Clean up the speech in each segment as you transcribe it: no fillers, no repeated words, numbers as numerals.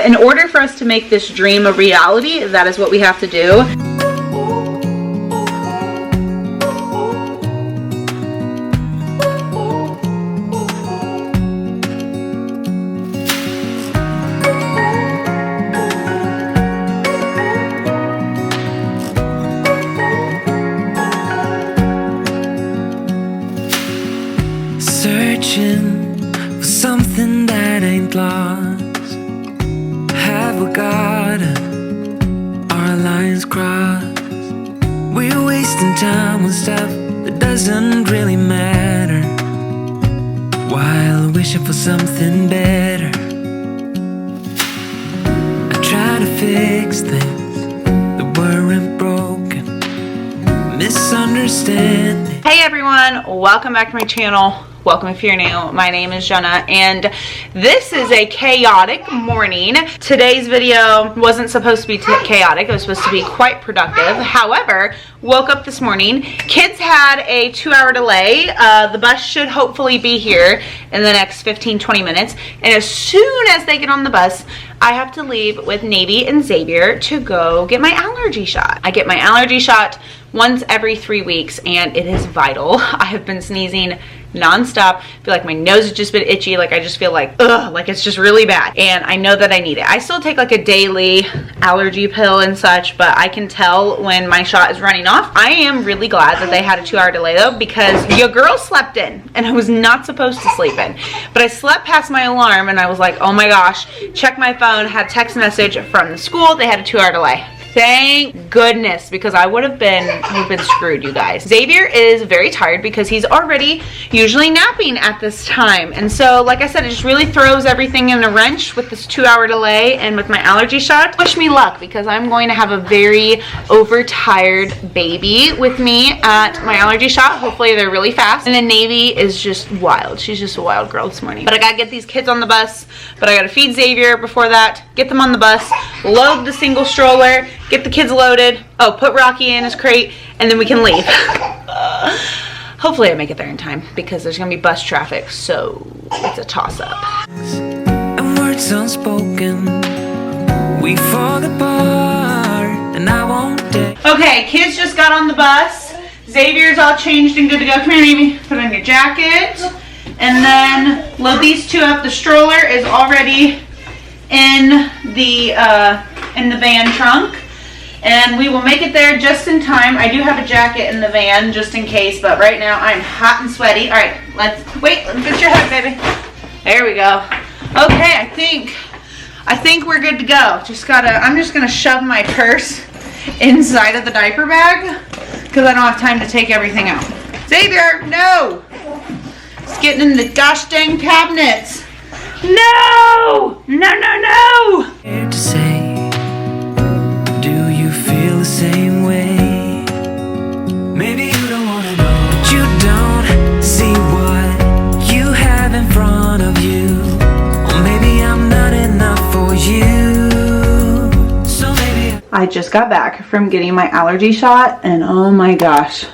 In order for us to make this dream a reality, that is what we have to do. Searching for something that ain't lost. Have we got our lines crossed? We're wasting time on stuff that doesn't really matter, while wishing for something better. I try to fix things that weren't broken, misunderstanding. Hey everyone, welcome back to my channel. Welcome if you're new. My name is Jenna and this is a chaotic morning. Today's video wasn't supposed to be chaotic. It was supposed to be quite productive. However, woke up this morning. Kids had a 2-hour delay. The bus should hopefully be here in the next 15-20 minutes. And as soon as they get on the bus, I have to leave with Navy and Zavier to go get my allergy shot. I get my allergy shot once every 3 weeks and it is vital. I have been sneezing non-stop. I feel like my nose has just been itchy. Like I just feel like, ugh, like it's just really bad. And I know that I need it. I still take like a daily allergy pill and such, but I can tell when my shot is running off. I am really glad that they had a 2-hour delay though, because your girl slept in and I was not supposed to sleep in. But I slept past my alarm and I was like, oh my gosh, check my phone, had text message from the school, they had a 2-hour delay. Thank goodness, because I would have been screwed, you guys. Zavier is very tired because he's already usually napping at this time. And so, like I said, it just really throws everything in a wrench with this 2-hour delay and with my allergy shot. Wish me luck because I'm going to have a very overtired baby with me at my allergy shot. Hopefully they're really fast. And then Navy is just wild. She's just a wild girl this morning. But I gotta get these kids on the bus, but I gotta feed Zavier before that, get them on the bus, load the single stroller, get the kids loaded, oh, put Rocky in his crate, and then we can leave. Hopefully I make it there in time because there's gonna be bus traffic, so it's a toss-up. And words unspoken, we fall apart, and I won't dare. Okay, kids just got on the bus. Zavier's all changed and good to go. Come here, Amy. Put on your jacket, and then load these two up. The stroller is already in the van trunk. And we will make it there just in time. I do have a jacket in the van just in case, but right now I'm hot and sweaty. All right, let's get your head, baby. There we go. Okay, I think we're good to go. I'm just gonna shove my purse inside of the diaper bag because I don't have time to take everything out. Zavier, no! It's getting in the gosh dang cabinets. No! No, no, no! To say, do you feel the same way? Maybe you don't want to know, but you don't see what you have in front of you. Or maybe I'm not enough for you. So maybe I just got back from getting my allergy shot and oh my gosh,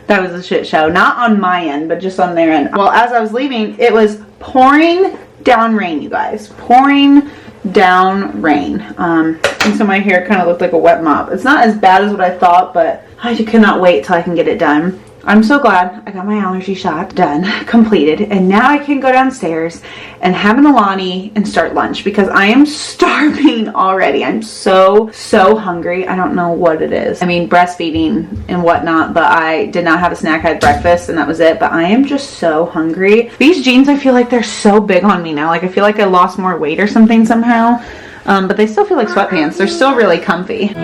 that was a shit show. Not on my end, but just on their end. Well, as I was leaving, it was pouring down rain, you guys. Pouring down rain. And so my hair kind of looked like a wet mop. It's not as bad as what I thought, but I cannot wait till I can get it done. I'm so glad I got my allergy shot done, completed, and now I can go downstairs and have an Alani and start lunch because I am starving already. I'm so hungry. I don't know what it is. I mean, breastfeeding and whatnot, but I did not have a snack. I had breakfast and that was it, but I am just so hungry. These jeans, I feel like they're so big on me now. Like I feel like I lost more weight or something somehow, but they still feel like sweatpants. They're still really comfy.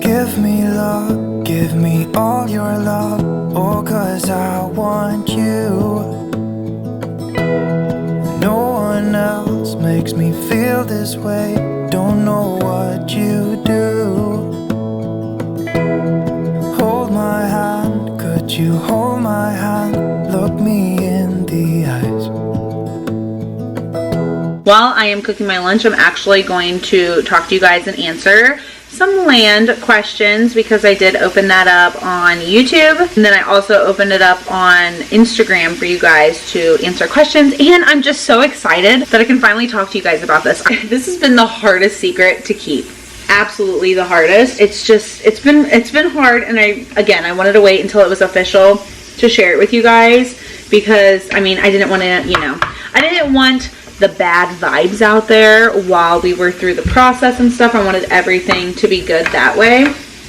Give me love, give me all your love, oh, 'cause I want you. No one else makes me feel this way, don't know what you do. Hold my hand, could you hold my hand, look me in the eyes. While I am cooking my lunch, I'm actually going to talk to you guys and answer some land questions because I did open that up on YouTube, and then I also opened it up on Instagram for you guys to answer questions. And I'm just so excited that I can finally talk to you guys about this. This has been the hardest secret to keep. Absolutely the hardest. It's been hard, and I wanted to wait until it was official to share it with you guys because I mean I didn't want to, I didn't want the bad vibes out there while we were through the process and stuff. I wanted everything to be good that way,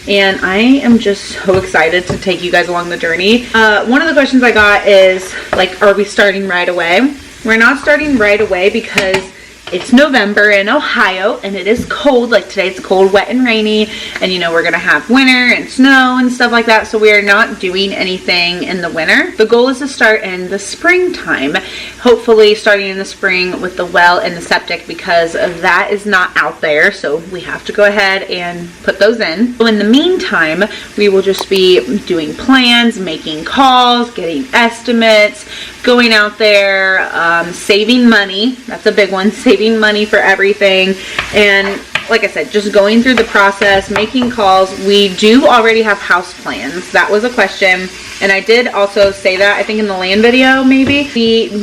and I am just so excited to take you guys along the journey. One of the questions I got is like, are we starting right away? We're not starting right away because it's November in Ohio and it is cold. Like today it's cold, wet, and rainy, and we're gonna have winter and snow and stuff like that, so we are not doing anything in the winter. The goal is to start in the springtime, hopefully starting in the spring with the well and the septic, because that is not out there, so we have to go ahead and put those in. So in the meantime, we will just be doing plans, making calls, getting estimates, going out there, saving money. That's a big one, saving money for everything. And like I said, just going through the process, making calls. We do already have house plans. That was a question, and I did also say that I think in the land video maybe.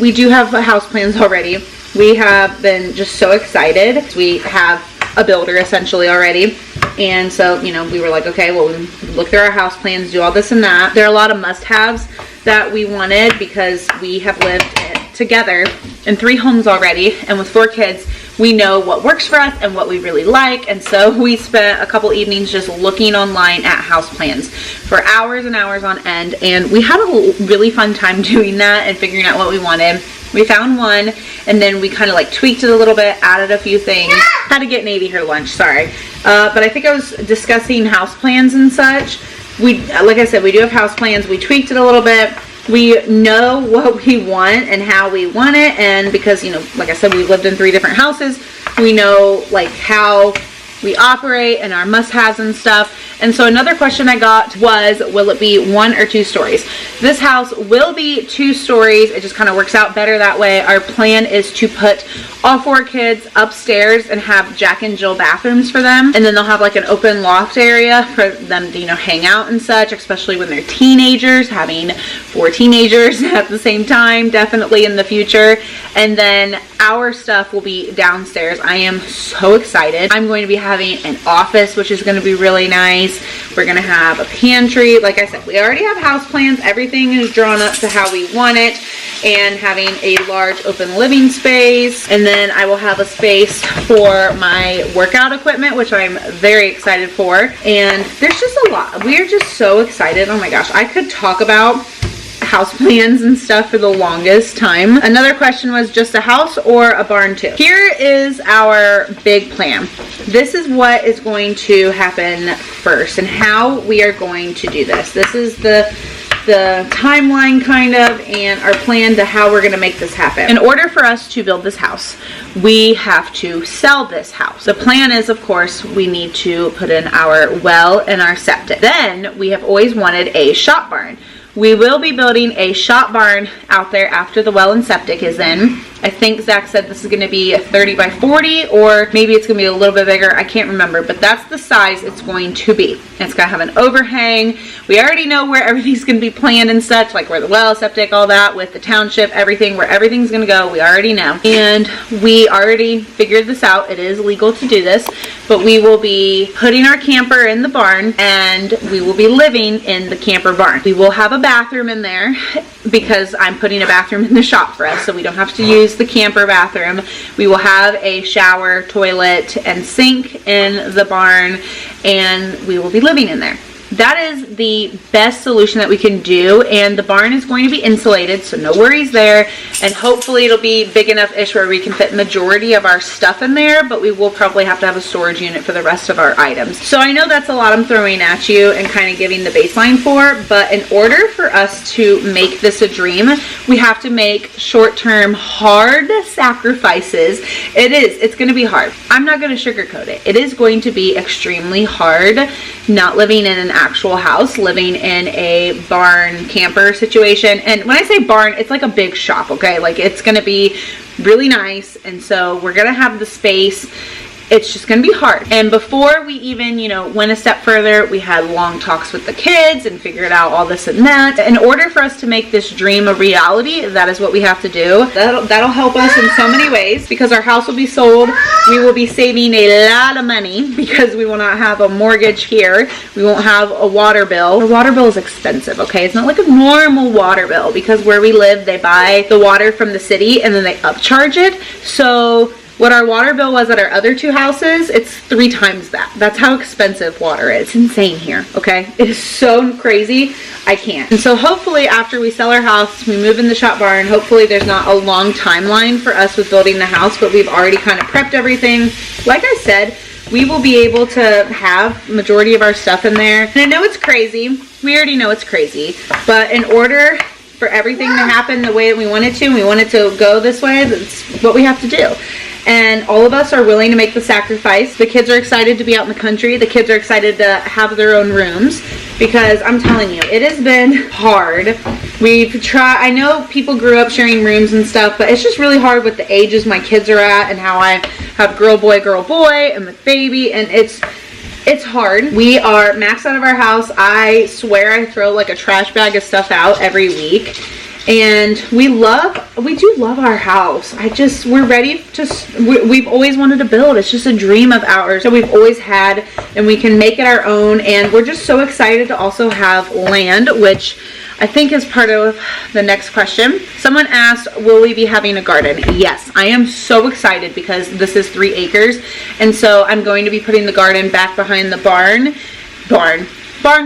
We do have house plans already. We have been just so excited. We have a builder essentially already, and so we were like, okay, well, we look through our house plans, do all this and that. There are a lot of must-haves that we wanted because we have lived together in 3 homes already, and with 4 kids, we know what works for us and what we really like. And so we spent a couple evenings just looking online at house plans for hours and hours on end, and we had a really fun time doing that and figuring out what we wanted. We found one, and then we kind of like tweaked it a little bit, added a few things. Had to get Navy her lunch, sorry. But I think I was discussing house plans and such. Like I said, we do have house plans. We tweaked it a little bit. We know what we want and how we want it, and because like I said, we've lived in 3 different houses, we know like how we operate and our must-haves and stuff. And so another question I got was, will it be 1 or 2 stories? This house will be 2 stories. It just kind of works out better that way. Our plan is to put all 4 kids upstairs and have Jack and Jill bathrooms for them, and then they'll have like an open loft area for them to hang out and such, especially when they're teenagers. Having 4 teenagers at the same time, definitely in the future. And then our stuff will be downstairs. I am so excited. I'm going to be having an office, which is going to be really nice. We're going to have a pantry. Like I said, we already have house plans. Everything is drawn up to how we want it, and having a large open living space. And then I will have a space for my workout equipment, which I'm very excited for. And there's just a lot. We are just so excited. Oh my gosh, I could talk about house plans and stuff for the longest time. Another question was just a house or a barn too. Here is our big plan. This is what is going to happen first and how we are going to do this. This is the timeline kind of, and our plan to how we're going to make this happen. In order for us to build this house, we have to sell this house. The plan is, of course, we need to put in our well and our septic. Then we have always wanted a shop barn. We will be building a shop barn out there after the well and septic is in. I think Zach said this is going to be a 30 by 40, or maybe it's going to be a little bit bigger. I can't remember, but that's the size it's going to be. It's going to have an overhang. We already know where everything's going to be planned and such, like where the well, septic, all that, with the township, everything, where everything's going to go. We already know. And we already figured this out. It is legal to do this, but we will be putting our camper in the barn, and we will be living in the camper barn. We will have a bathroom in there because I'm putting a bathroom in the shop for us, so we don't have to use the camper bathroom. We will have a shower, toilet, and sink in the barn, and we will be living in there. That is the best solution that we can do, and the barn is going to be insulated, so no worries there, and hopefully it'll be big enough-ish where we can fit majority of our stuff in there, but we will probably have to have a storage unit for the rest of our items. So I know that's a lot I'm throwing at you and kind of giving the baseline for, but in order for us to make this a dream, we have to make short-term hard sacrifices. It's going to be hard. I'm not going to sugarcoat it. It is going to be extremely hard not living in an actual house, living in a barn camper situation. And when I say barn, it's like a big shop, okay? Like, it's gonna be really nice, and so we're gonna have the space. it's just gonna be hard. And before we even, you know, went a step further, we had long talks with the kids and figured out all this and that. In order for us to make this dream a reality, that is what we have to do. That'll help us in so many ways, because our house will be sold. We will be saving a lot of money because we will not have a mortgage here. We won't have a water bill. The water bill is expensive, okay? It's not like a normal water bill, because where we live, they buy the water from the city and then they upcharge it. So what our water bill was at our other 2 houses, it's 3 times that. That's how expensive water is. It's insane here, okay? It is so crazy, I can't. And so hopefully after we sell our house, we move in the shop barn, hopefully there's not a long timeline for us with building the house, but we've already kind of prepped everything. Like I said, we will be able to have majority of our stuff in there. And I know it's crazy. We already know it's crazy. But in order for everything to happen the way that we want it to go this way, that's what we have to do. And all of us are willing to make the sacrifice. The kids are excited to be out in the country. The kids are excited to have their own rooms, because I'm telling you, it has been hard. We've tried, I know people grew up sharing rooms and stuff, but it's just really hard with the ages my kids are at, and how I have girl, boy, and with baby, and it's hard. We are maxed out of our house. I swear I throw like a trash bag of stuff out every week. And we do love our house. We're ready to, we've always wanted to build. It's just a dream of ours that we've always had, and we can make it our own. And we're just so excited to also have land, which I think is part of the next question. Someone asked, will we be having a garden? Yes, I am so excited, because this is 3 acres. And so I'm going to be putting the garden back behind the barn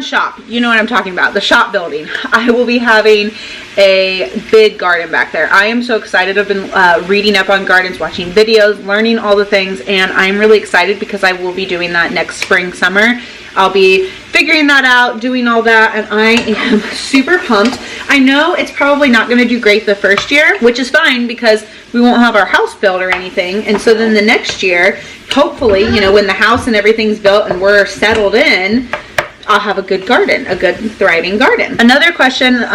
shop. You know what I'm talking about, the shop building. I will be having a big garden back there. I am so excited. I've been reading up on gardens, watching videos, learning all the things, and I'm really excited because I will be doing that next spring, summer. I'll be figuring that out, doing all that, and I am super pumped. I know it's probably not going to do great the first year, which is fine, because we won't have our house built or anything. And so then the next year, hopefully, you know, when the house and everything's built and we're settled in, I'll have a good garden, a good thriving garden. Another question,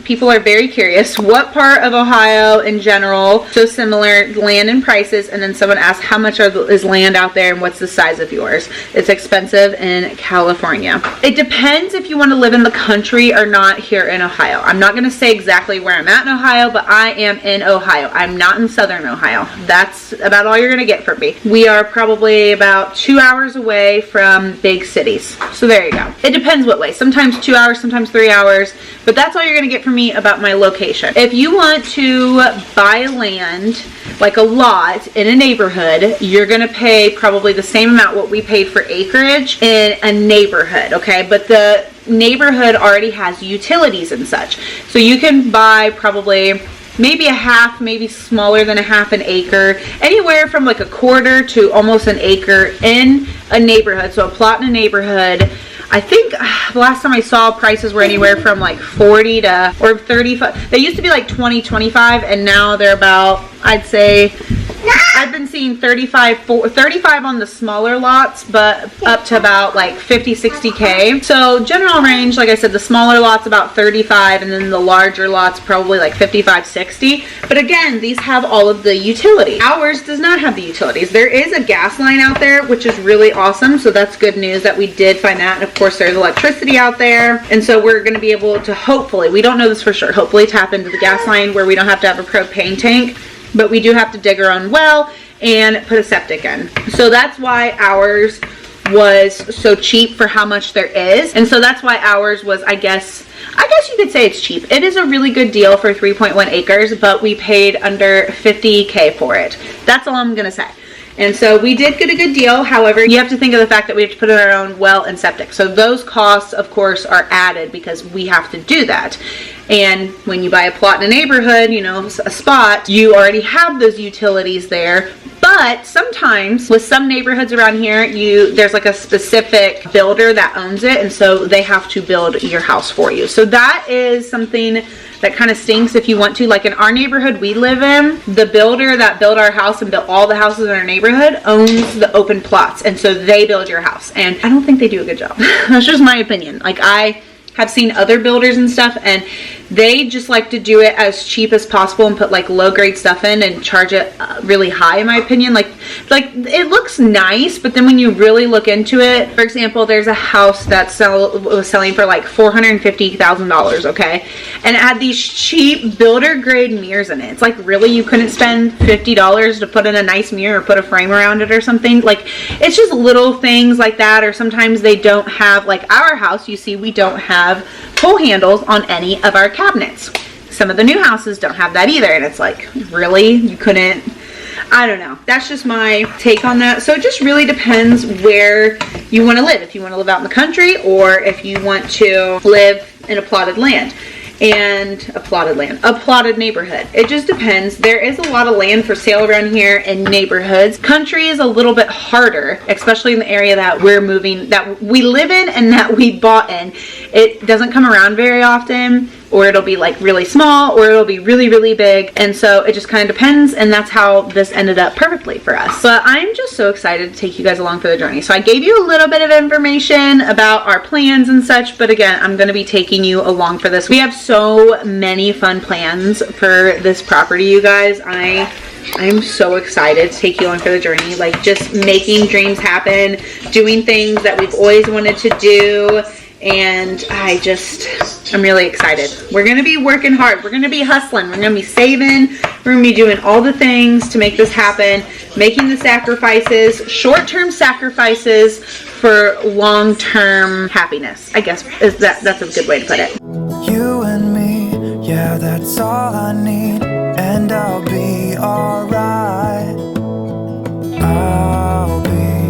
people are very curious, what part of Ohio in general, so similar land and prices, and then someone asked how much is land out there and what's the size of yours. It's expensive in California. It depends if you want to live in the country or not here in Ohio. I'm not going to say exactly where I'm at in Ohio, but I am in Ohio. I'm not in southern Ohio. That's about all you're going to get from me. We are probably about 2 hours away from big cities. So there you go. It depends what way. Sometimes 2 hours, sometimes 3 hours, but that's all you're going to get from me about my location. If you want to buy land, like a lot in a neighborhood, you're going to pay probably the same amount what we paid for acreage in a neighborhood, okay? But the neighborhood already has utilities and such. So you can buy probably maybe a half, maybe smaller than a half an acre, anywhere from like a quarter to almost an acre in a neighborhood. So a plot in a neighborhood, I think the last time I saw prices were anywhere from like 40 to or 35. They used to be like 20, 25, and now they're about, I'd say, I've been seeing 35 on the smaller lots, but up to about like 50, 60K. So general range, like I said, the smaller lots about 35, and then the larger lots probably like 55, 60. But again, these have all of the utilities. Ours does not have the utilities. There is a gas line out there, which is really awesome. So that's good news that we did find that. And of course, there's electricity out there. And so we're going to be able to hopefully, we don't know this for sure, hopefully tap into the gas line where we don't have to have a propane tank. But we do have to dig our own well and put a septic in. So that's why ours was so cheap for how much there is. And so that's why ours was, I guess you could say it's cheap. It is a really good deal for 3.1 acres, but we paid under 50K for it. That's all I'm gonna say. And so we did get a good deal. However, you have to think of the fact that we have to put in our own well and septic. So those costs, of course, are added because we have to do that. And when you buy a plot in a neighborhood, you know, a spot, you already have those utilities there. But sometimes with some neighborhoods around here, there's like a specific builder that owns it, and so they have to build your house for you. So that is something that kind of stinks if you want to. Like in our neighborhood we live in, the builder that built our house and built all the houses in our neighborhood owns the open plots, and so they build your house. And I don't think they do a good job. That's just my opinion. Like I have seen other builders and stuff, and they just like to do it as cheap as possible and put like low grade stuff in and charge it really high, in my opinion. Like it looks nice, but then when you really look into it, for example, there's a house that was selling for like $450,000, okay, and it had these cheap builder grade mirrors in it. It's like, really, you couldn't spend $50 to put in a nice mirror or put a frame around it or something? Like, it's just little things like that. Or sometimes they don't have, like our house, you see, we don't have pull handles on any of our cabinets. Some of the new houses don't have that either, and it's like, really, you couldn't? I don't know. That's just my take on that. So it just really depends where you want to live. If you want to live out in the country, or if you want to live in a plotted land. And a plotted neighborhood. It just depends. There is a lot of land for sale around here in neighborhoods. Country is a little bit harder, especially in the area that we're moving, that we live in and that we bought in. It doesn't come around very often, or it'll be like really small, or it'll be really, really big. And so it just kind of depends, and that's how this ended up perfectly for us. But I'm just so excited to take you guys along for the journey. So I gave you a little bit of information about our plans and such, but again, I'm gonna be taking you along for this. We have so many fun plans for this property, you guys. I'm so excited to take you along for the journey, like just making dreams happen, doing things that we've always wanted to do. And I'm really excited. We're going to be working hard. We're going to be hustling. We're going to be saving. We're going to be doing all the things to make this happen, making the sacrifices, short-term sacrifices for long-term happiness, I guess. That's a good way to put it. You and me, yeah, that's all I need. And I'll be alright. I'll be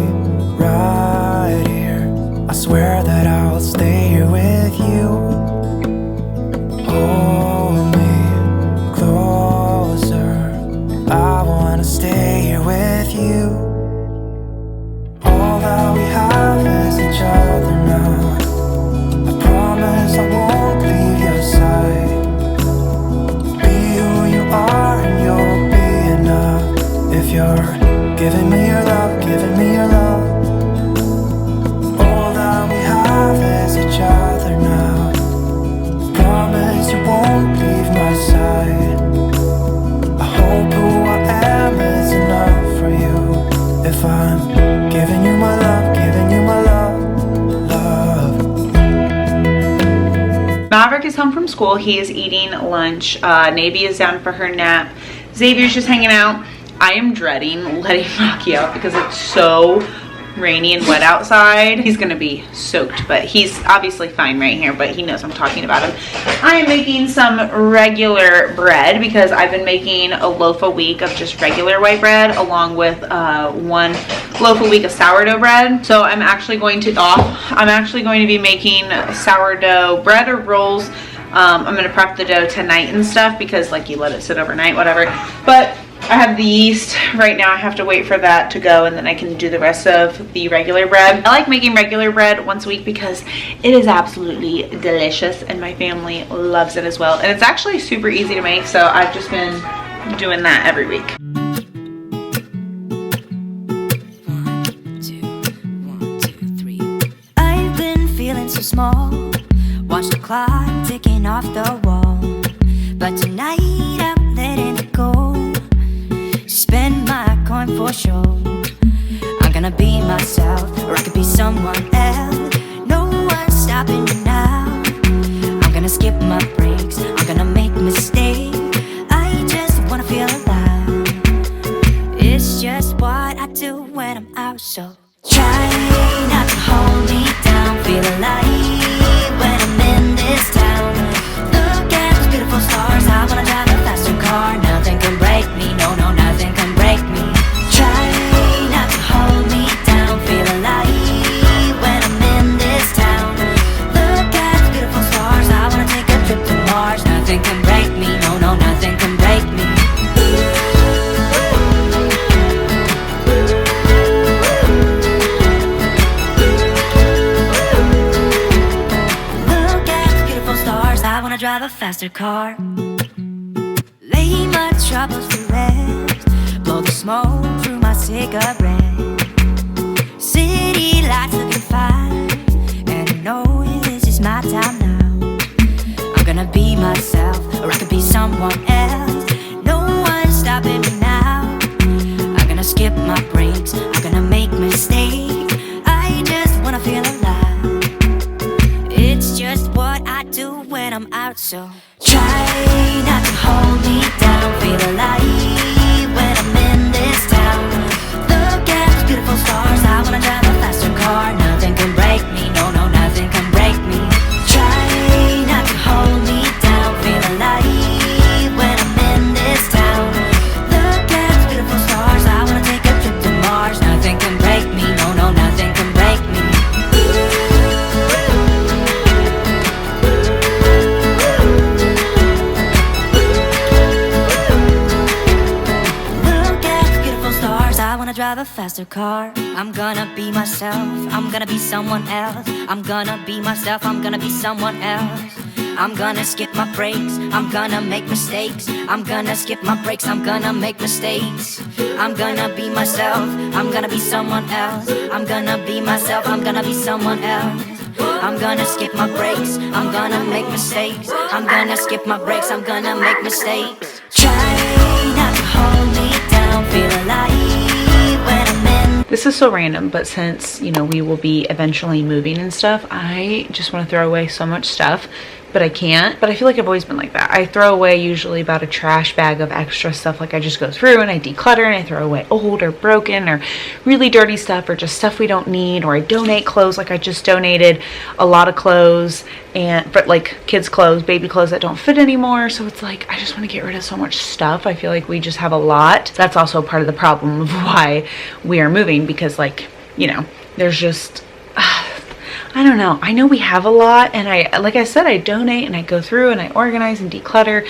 right here. I swear that I'll stay here with you. Hold me closer. I wanna stay here with you. All that we have is each other now. I promise I won't leave your side. Be who you are and you'll be enough. If you're giving me your love, giving me your love. All that we have is each other now. Promise you won't leave my side. I hope who I am is enough for you. If I'm giving you my love, giving you my love. Maverick is home from school. He is eating lunch. Navy is down for her nap. Zavier's just hanging out. I am dreading letting Rocky out because it's so rainy and wet outside. He's gonna be soaked, but he's obviously fine right here, but he knows I'm talking about him. I am making some regular bread because I've been making a loaf a week of just regular white bread along with 1 loaf a week of sourdough bread. So I'm actually going to be making sourdough bread or rolls. I'm gonna prep the dough tonight and stuff because like you let it sit overnight, whatever. But I have the yeast right now. I have to wait for that to go and then I can do the rest of the regular bread. I like making regular bread once a week because it is absolutely delicious and my family loves it as well. And it's actually super easy to make, so I've just been doing that every week. 1, 2, 3. I've been feeling so small. Watch the clock ticking off the wall. But tonight I'm letting it go. Spend my coin for sure. I'm gonna be myself, or I could be someone else. No one's stopping me now. I'm gonna skip my breaks. I'm gonna make mistakes. I just wanna feel alive. It's just what I do when I'm out. So try not to hold me down. Feel alive when I'm in this town. Look at those beautiful stars. I wanna drive a faster car. Nothing can break me. No, no, nothing can break me. Try not to hold me down. Feel alive when I'm in this town. Look at the beautiful stars. I wanna take a trip to Mars. Nothing can break me. No, no, nothing can break me. Look at the beautiful stars. I wanna drive a faster car. Lay my troubles to rest. Blow the smoke through my cigarette. City lights looking fine, and I know this is my time now. myself, or I could be someone else. No one's stopping me now. I'm gonna skip my breaks, I'm gonna make mistakes. I just wanna feel alive. It's just what I do when I'm out, so try not to hold me down. Feel alive when I'm in this town. Look at those beautiful stars, I wanna drive a faster car. Nothing can break me, no, no, nothing can break me. Try not to hold me down. Feel alive when I'm in this town. Look at those beautiful stars, I wanna take a trip to Mars. Nothing can break me, no, no, nothing can break me. Drive a faster car. I'm gonna be myself, I'm gonna be someone else. I'm gonna be myself, I'm gonna be someone else. I'm gonna skip my breaks, I'm gonna make mistakes. I'm gonna skip my breaks, I'm gonna make mistakes. I'm gonna be myself, I'm gonna be someone else. I'm gonna be myself, I'm gonna be someone else. I'm gonna skip my breaks, I'm gonna make mistakes. I'm gonna skip my breaks, I'm gonna make mistakes. Try not to hold me down, feel alive. This is so random, but since, you know, we will be eventually moving and stuff, I just want to throw away so much stuff, but I can't. But I feel like I've always been like that. I throw away usually about a trash bag of extra stuff. Like I just go through and I declutter and I throw away old or broken or really dirty stuff or just stuff we don't need, or I donate clothes. Like I just donated a lot of clothes, and but like kids clothes, baby clothes that don't fit anymore. So it's like I just want to get rid of so much stuff. I feel like we just have a lot. That's also part of the problem of why we are moving, because like, you know, there's just I don't know. I know we have a lot, and like I said, I donate and I go through and I organize and declutter,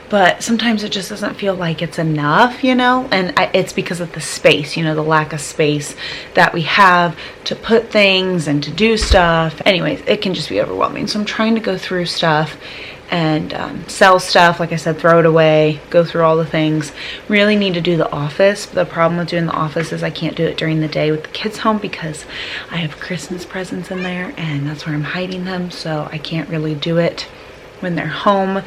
but sometimes it just doesn't feel like it's enough, you know, and it's because of the space, you know, the lack of space that we have to put things and to do stuff. Anyways, it can just be overwhelming. So I'm trying to go through stuff and sell stuff, like I said, throw it away, go through all the things. Really need to do the office. The problem with doing the office is I can't do it during the day with the kids home because I have Christmas presents in there and that's where I'm hiding them, so I can't really do it when they're home.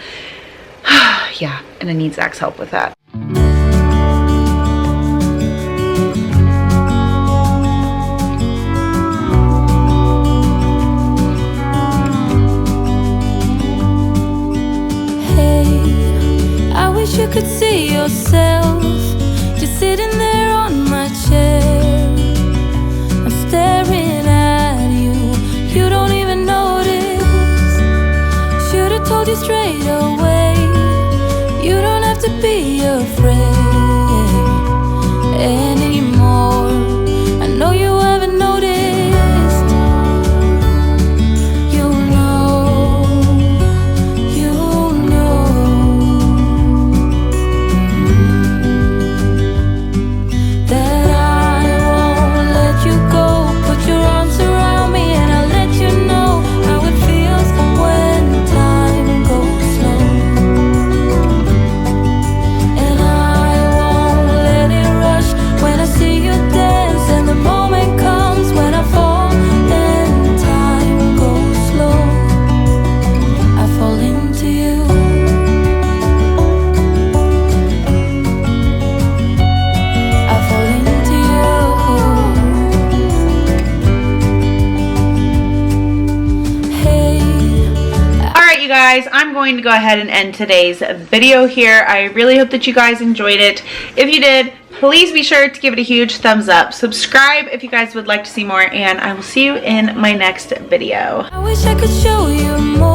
Yeah, and I need Zach's help with that. You could see yourself just sitting there on my chair. I'm staring at you, you don't even notice. Should've told you straight away, you don't have to be afraid anymore. I know you haven't noticed. Guys, I'm going to go ahead and end today's video here. I really hope that you guys enjoyed it. If you did, please be sure to give it a huge thumbs up. Subscribe if you guys would like to see more, and I will see you in my next video. I wish I could show you more.